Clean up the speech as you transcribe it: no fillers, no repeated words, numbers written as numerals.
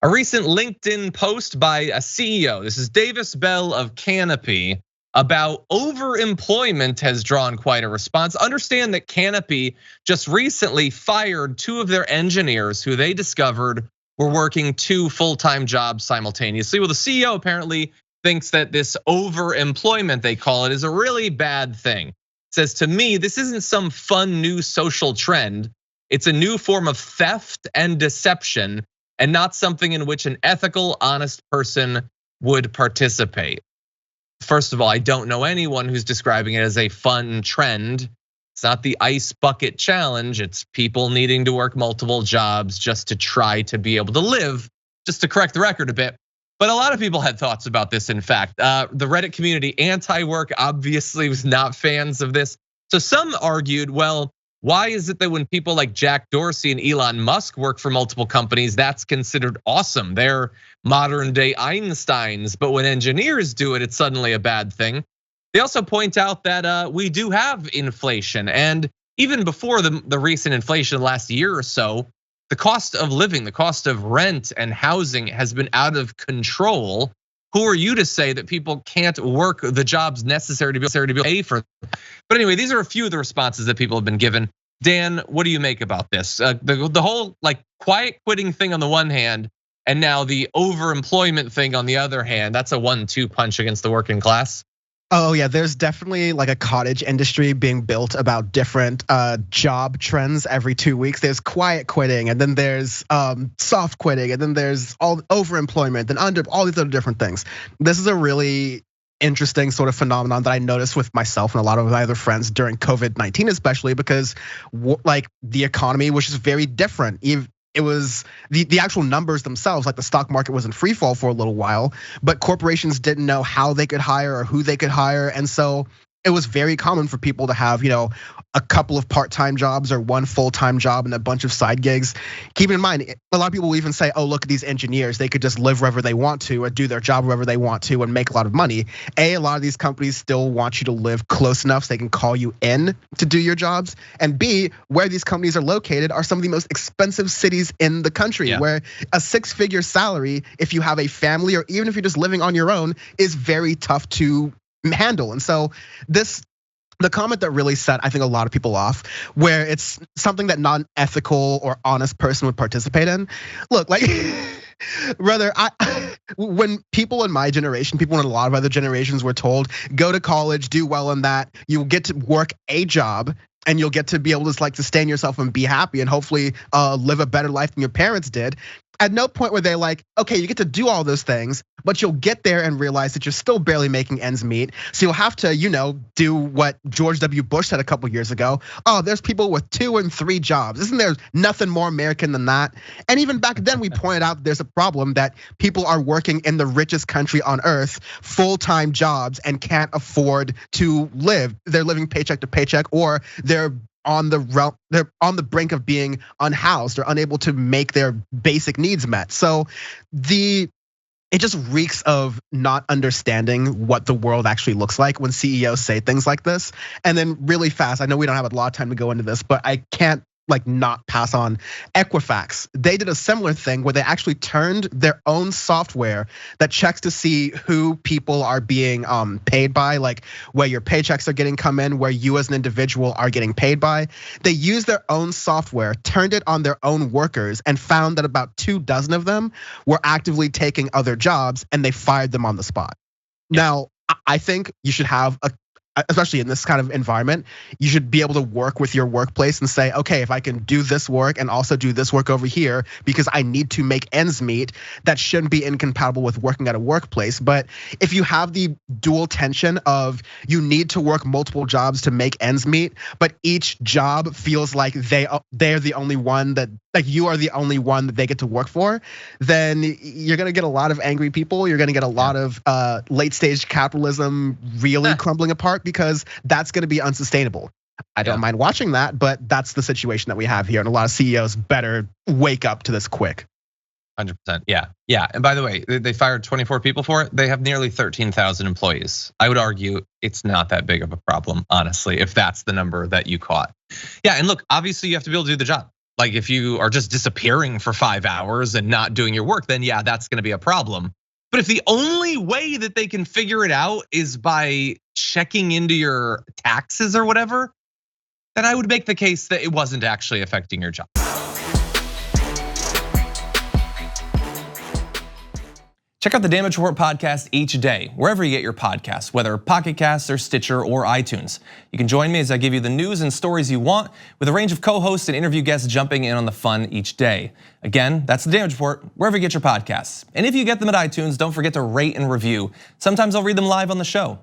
A recent LinkedIn post by a CEO, this is Davis Bell of Canopy, about overemployment has drawn quite a response. Understand that Canopy just recently fired 2 of their engineers who they discovered were working 2 full-time jobs simultaneously. Well, the CEO apparently thinks that this overemployment, they call it, is a really bad thing. Says, to me, this isn't some fun new social trend. It's a new form of theft and deception, and not something in which an ethical, honest person would participate. First of all, I don't know anyone who's describing it as a fun trend. It's not the ice bucket challenge. It's people needing to work multiple jobs just to try to be able to live, just to correct the record a bit. But a lot of people had thoughts about this, in fact. The Reddit community, anti-work, obviously was not fans of this. So some argued, well, why is it that when people like Jack Dorsey and Elon Musk work for multiple companies, that's considered awesome? They're modern day Einsteins, but when engineers do it, it's suddenly a bad thing. They also point out that we do have inflation, and even before the recent inflation last year or so, the cost of living, the cost of rent and housing has been out of control. Who are you to say that people can't work the jobs necessary to be able to pay for them? But anyway, these are a few of the responses that people have been given. Dan, what do you make about this? The whole like quiet quitting thing on the one hand, and now the overemployment thing on the other hand, that's a 1-2 punch against the working class. Oh yeah, there's definitely like a cottage industry being built about different job trends every 2 weeks. There's quiet quitting, and then there's soft quitting, and then there's all overemployment and all these other different things. This is a really interesting sort of phenomenon that I noticed with myself and a lot of my other friends during COVID-19, especially because like the economy was just very different. It was the actual numbers themselves, like the stock market was in free fall for a little while, but corporations didn't know how they could hire or who they could hire. And so it was very common for people to have, a couple of part-time jobs or one full-time job and a bunch of side gigs. Keep in mind, a lot of people will even say, oh, look at these engineers. They could just live wherever they want to or do their job wherever they want to and make a lot of money. A lot of these companies still want you to live close enough so they can call you in to do your jobs. And B, where these companies are located are some of the most expensive cities in the country, where a 6-figure salary, if you have a family or even if you're just living on your own, is very tough to handle. And so the comment that really set, I think, a lot of people off, where it's something that not an ethical or honest person would participate in. Look, like, brother, when people in my generation, people in a lot of other generations were told, go to college, do well in that, you'll get to work a job, and you'll get to be able to like sustain yourself and be happy and hopefully live a better life than your parents did. At no point were they like, okay, you get to do all those things, but you'll get there and realize that you're still barely making ends meet. So you'll have to, do what George W. Bush said a couple years ago. Oh, there's people with 2 and 3 jobs. Isn't there nothing more American than that? And even back then we pointed out there's a problem that people are working in the richest country on earth, full-time jobs, and can't afford to live. They're living paycheck to paycheck, or they're on the brink of being unhoused or unable to make their basic needs met. So it just reeks of not understanding what the world actually looks like when CEOs say things like this. And then really fast, I know we don't have a lot of time to go into this, but I can't not pass on Equifax. They did a similar thing where they actually turned their own software that checks to see who people are being paid by, like where your paychecks are getting come in, where you as an individual are getting paid by. They used their own software, turned it on their own workers, and found that about 24 of them were actively taking other jobs, and they fired them on the spot. Now, I think you should have especially in this kind of environment, you should be able to work with your workplace and say, okay, if I can do this work and also do this work over here because I need to make ends meet, that shouldn't be incompatible with working at a workplace. But if you have the dual tension of you need to work multiple jobs to make ends meet, but each job feels like they're the only one that, like you are the only one that they get to work for, then you're gonna get a lot of angry people. You're gonna get a lot of late stage capitalism really crumbling apart, because that's gonna be unsustainable. I don't mind watching that, but that's the situation that we have here. And a lot of CEOs better wake up to this quick. 100%, yeah. And by the way, they fired 24 people for it. They have nearly 13,000 employees. I would argue it's not that big of a problem, honestly, if that's the number that you caught. Yeah, and look, obviously you have to be able to do the job. Like if you are just disappearing for 5 hours and not doing your work, then yeah, that's gonna be a problem. But if the only way that they can figure it out is by checking into your taxes or whatever, then I would make the case that it wasn't actually affecting your job. Check out the Damage Report podcast each day, wherever you get your podcasts, whether Pocket Casts or Stitcher or iTunes. You can join me as I give you the news and stories you want, with a range of co-hosts and interview guests jumping in on the fun each day. Again, that's the Damage Report, wherever you get your podcasts. And if you get them at iTunes, don't forget to rate and review. Sometimes I'll read them live on the show.